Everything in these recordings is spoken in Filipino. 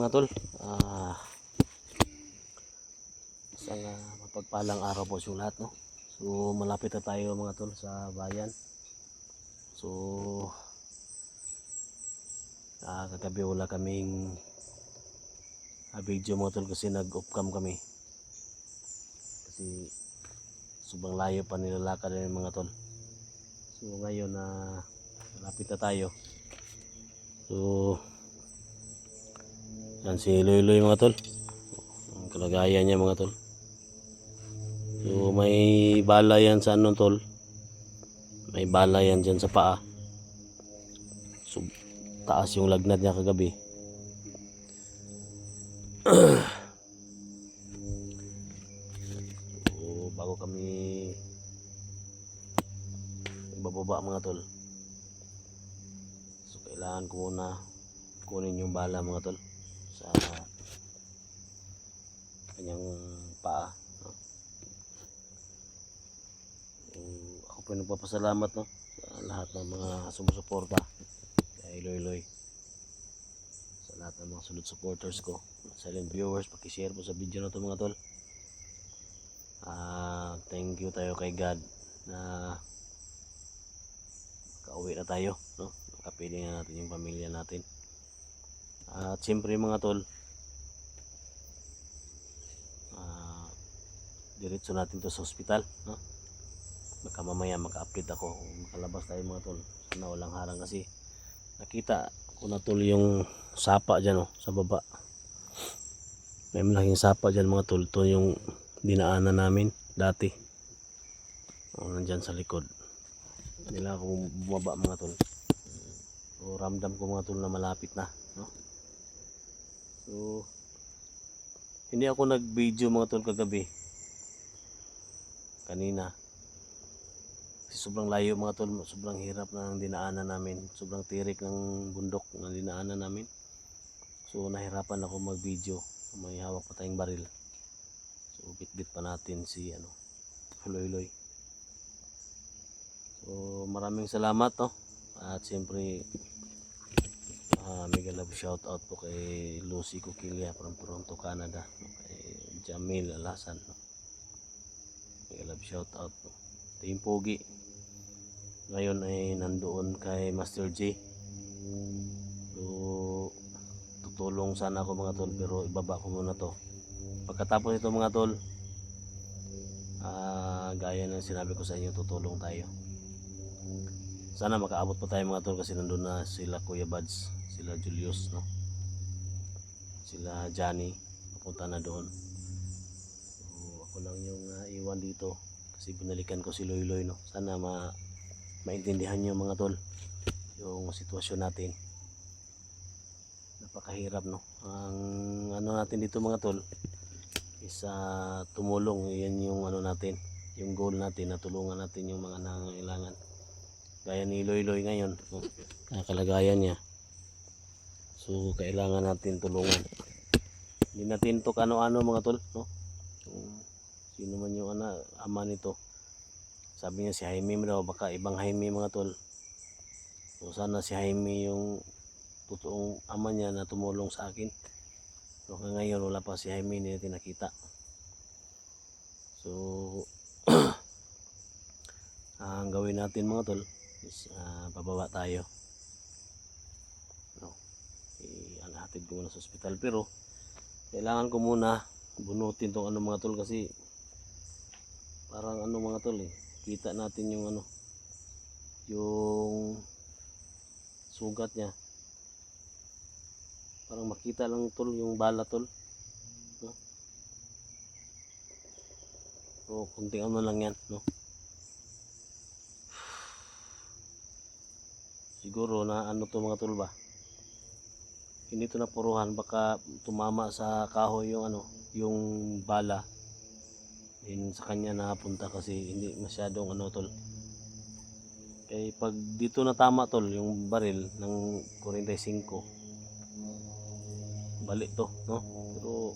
mga tol. Isang mapagpalang araw po sa lahat, no? So malapit na tayo mga tol sa bayan. So kagabi wala kaming video mga tol kasi nag-off cam kami. Kasi sobrang layo pa nilalakad ng mga tol. So ngayon malapit na tayo. So yan si Loy mga tol. Ang kalagayan niya mga tol. So may bala yan sa ano tol. May bala yan dyan sa paa. So taas yung lagnat niya kagabi. So bago kami bababa mga tol. So kailangan ko muna kunin yung bala mga tol sa kanyang paa, no? So, ako po nagpapasalamat, no, sa lahat ng mga sumusuporta kay Loy, sa lahat ng mga solid supporters ko, silent viewers, pakishare po sa video na to mga tol. Thank you tayo kay God na kauwi na tayo, no? Nakapiling na natin yung pamilya natin. At siyempre mga tol, diretso natin to sa ospital, no? Baka mamaya maka-update ako kung makalabas tayo mga tol. Sana walang harang kasi nakita ko na tol yung sapa dyan, no, sa baba. May malaking sapa dyan mga tol. Ito yung dinaanan namin dati. Nandyan sa likod. Nila akong bumaba mga tol. So ramdam ko mga tol na malapit na, no? So hindi ako nag-video mga tol kagabi, kanina, kasi sobrang layo mga tol, sobrang hirap ng dinaanan namin, sobrang tirik ng bundok na dinaanan namin. So nahirapan ako mag-video, may hawak pa tayong baril. So bit-bit pa natin si Loy. So maraming salamat, no? At siyempre mega love shout out po kay Lucy Coquilla from Toronto, Canada, no? Kay Jamil Alasan, no? Mega love shout out, no? Ito yung pogi ngayon ay nandoon kay Master J. So tutulong sana ako mga tol, pero ibaba ko muna to. Pagkatapos ito mga tol, gaya ng sinabi ko sa inyo, tutulong tayo. Sana makaabot pa tayo mga tol kasi nandun na sila Kuya Buds, sila Julius, no? Sila Johnny, papunta na doon. So ako lang yung iwan dito kasi binalikan ko si Loy, no? Sana maintindihan nyo mga tol yung sitwasyon natin. Napakahirap, no? Ang natin dito mga tol is tumulong. Yan yung natin, yung goal natin, na tulungan natin yung mga nangangailangan. Gaya ni Loy ngayon, no? Kalagayan niya. So kailangan natin tulungan. Hindi natin to ano mga tol, no? Sino man yung ama nito. Sabi niya si Jaime daw, baka ibang Jaime mga tol. So sana si Jaime yung totoong ama niya na tumulong sa akin. So ngayon wala pa si Jaime, hindi natin nakita. So ang gawin natin mga tol is bababa tayo, no? Hatid ko muna sa ospital, pero kailangan ko muna bunutin tong mga tol kasi parang mga tol, kita natin yung yung sugat niya, parang makita lang tol yung bala tol, no? So kunting lang yan, no? Siguro na to mga tol ba, hindi to napuruhan, baka tumama sa kahoy yung bala, din sa kanya napunta kasi hindi masyadong tol. Kaya pag dito natama tol yung baril ng 45, balik to, no? Pero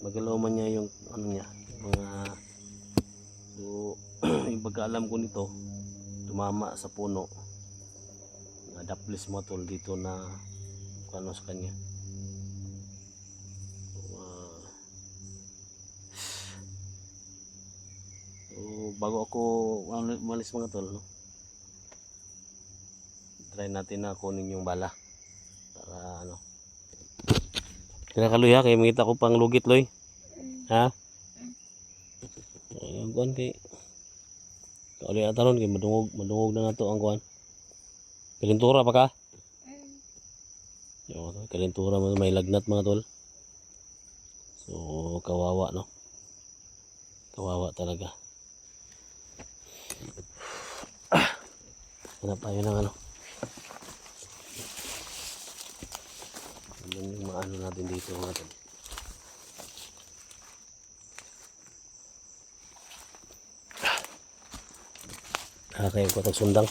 magalaw man niya yung niya, mga so yung pagkaalam ko nito, tumama sa puno, daplis mo tol dito na sa kanya. bago ako umalis mga tol, no? Try natin na kunin yung bala para ano. Tira ka Loy ha, kaya makita ko pang lugit Loy. Ha? Yung kuan kay kauli ata ron kay madungog na nato ang kuan. Kalintura pa ka? Yo, kalintura may lagnat mga tol. So kawawa no. Kawawa talaga. Hanap tayo ng ano. Yan yung maano natin dito mga tol. Kayo ko tagsundang.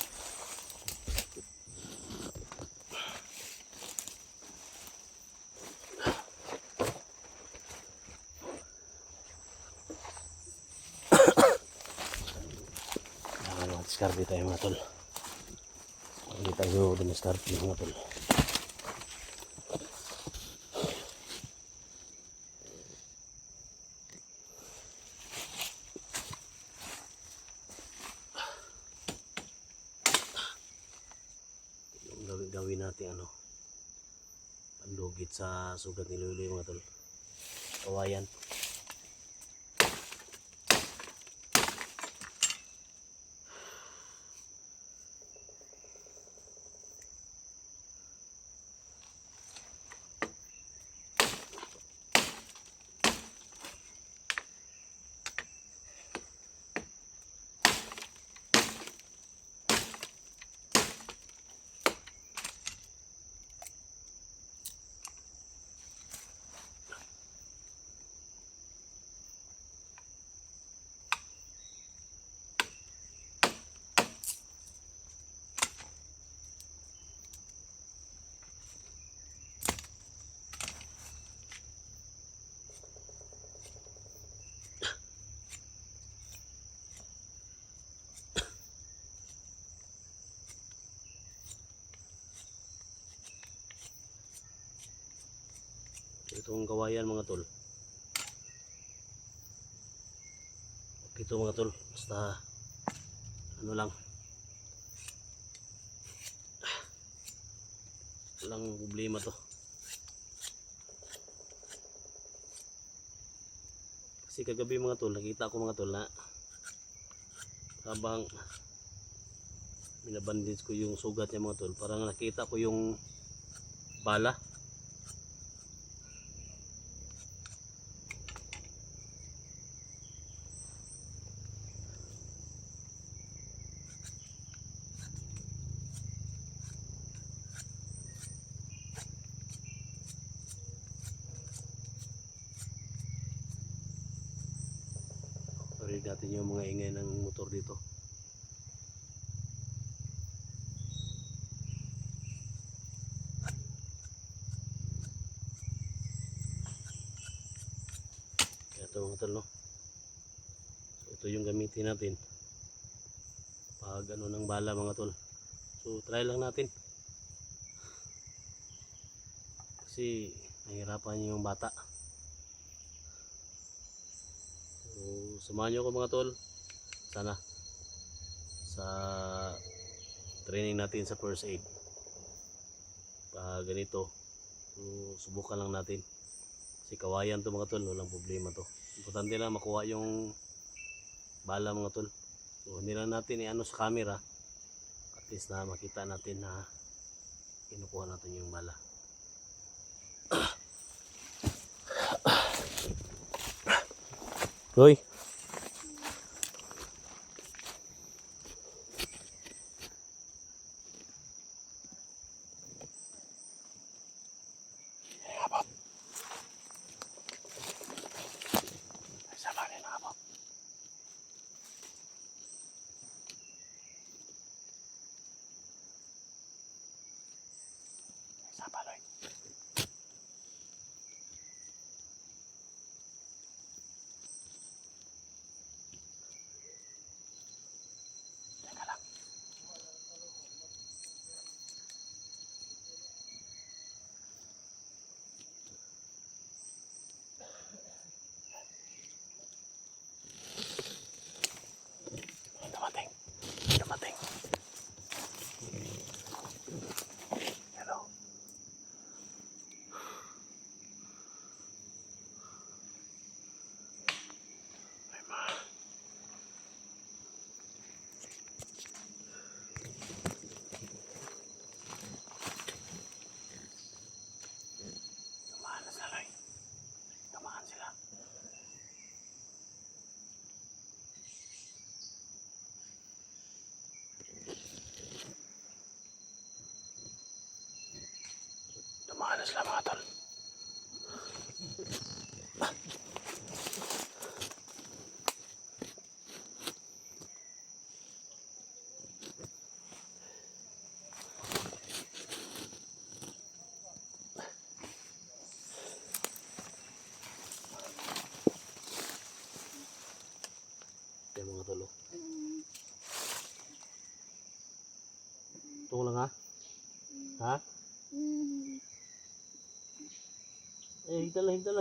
Diskarte tayo mga tol. Hindi tayo diniskarte mga tol. Gawin natin ano, pandugit sa sugat ni Loy mga tol. Kawayan. Itong kawayan mga tol. Ito mga tol, basta ano lang. Walang problema to. Kasi kagabi mga tol, nakita ko mga tol na habang binabandage ko yung sugat niya mga tol, parang nakita ko yung bala. Parinig natin yung mga ingay ng motor dito. Kaya ito mga tol, no? So, ito yung gamitin natin pag ano ng bala mga tol. So try lang natin. Kasi nahihirapan yung bata. So samahan nyo ako mga tol. Sana sa training natin sa first aid. Pag ganito, so, subukan lang natin. Kasi kawayan to mga tol, walang problema to. Importante lang makuha yung bala mga tol. So hindi lang natin i-ano sa camera. At least na makita natin na kinukuha natin yung bala. Hoy. sila mga tol. Yan mga tol. Ito lang ha? Ha? Eh, higda lang. Higda.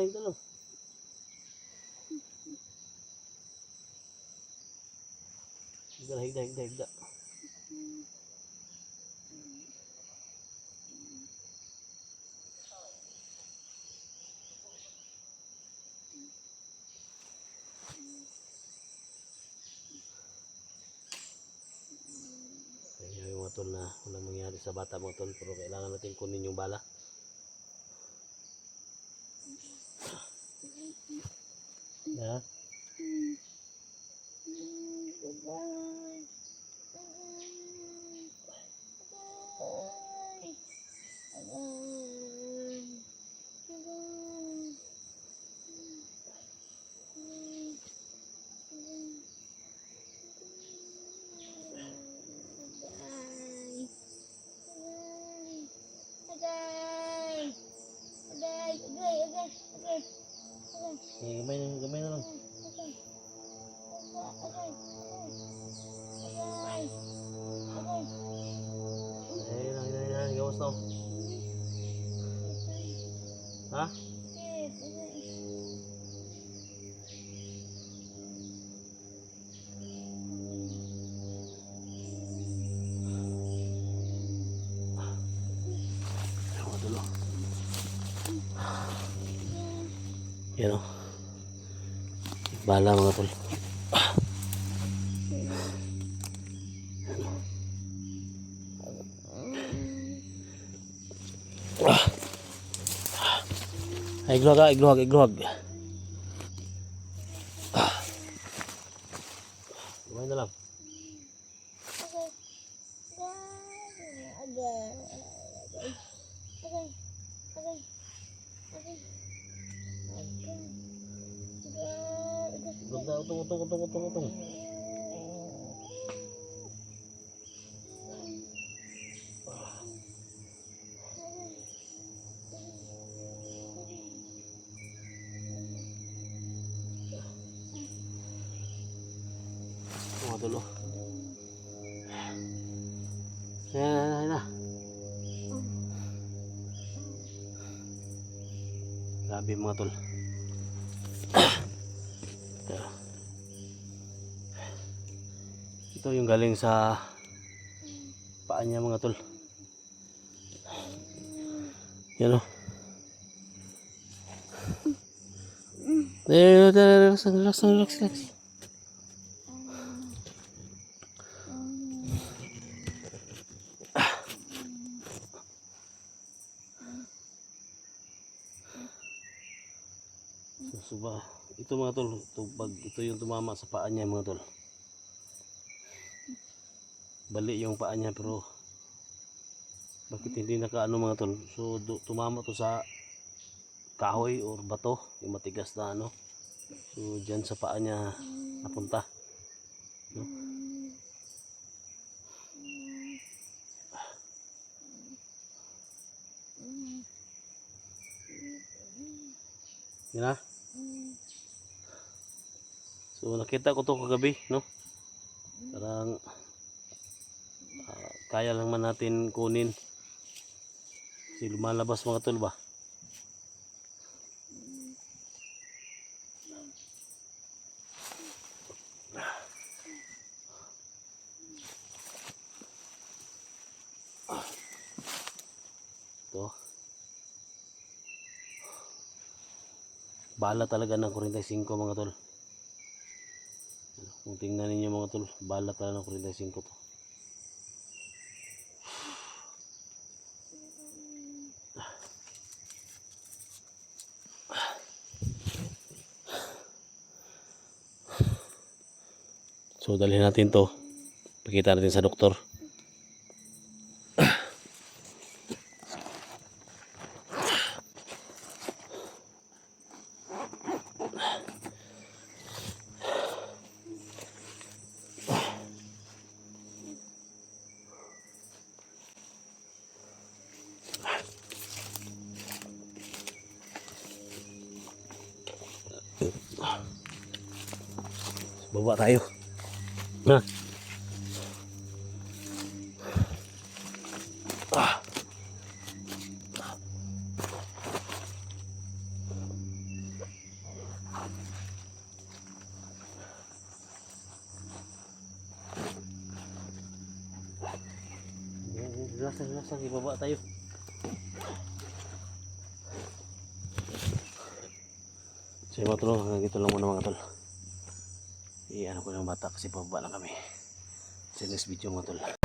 Kaya yung mga tol na walang mangyari sa bata mga tol, pero kailangan natin kunin yung bala. Ha? Eh, gamay na lang. Gawas na. Ha? Yan o. Bala mga tol. Igluhag. Gawin na lang. Utong. Mga tol. Yan na. Grabe mga tol. Ito yung galing sa paa niya mga tol. Yan o. Relax. Suba. Ito mga tol, ito yung tumama sa paa niya mga tol. Bali yung paa niya pero bakit hindi nakaano mga tol? So tumama to sa kahoy or bato, yung matigas na ano. So dyan sa paa niya napunta. No? Yan na. So nakita ko to kagabi, no? Parang kaya lang man natin kunin. Kasi lumalabas mga tol ba? Ito. Bala talaga ng 45 mga tol. Kung tingnan ninyo mga tol, bala talaga ng 45 to. So dalhin natin to. Pakita natin sa doktor. Baba tayo. Na. Ah. Lasan, ibaba tayo. So yung mga tol, hanggang dito lang muna mga tol. Iyan ko ng bata kasi pababa lang kami. Sa next video mga tol.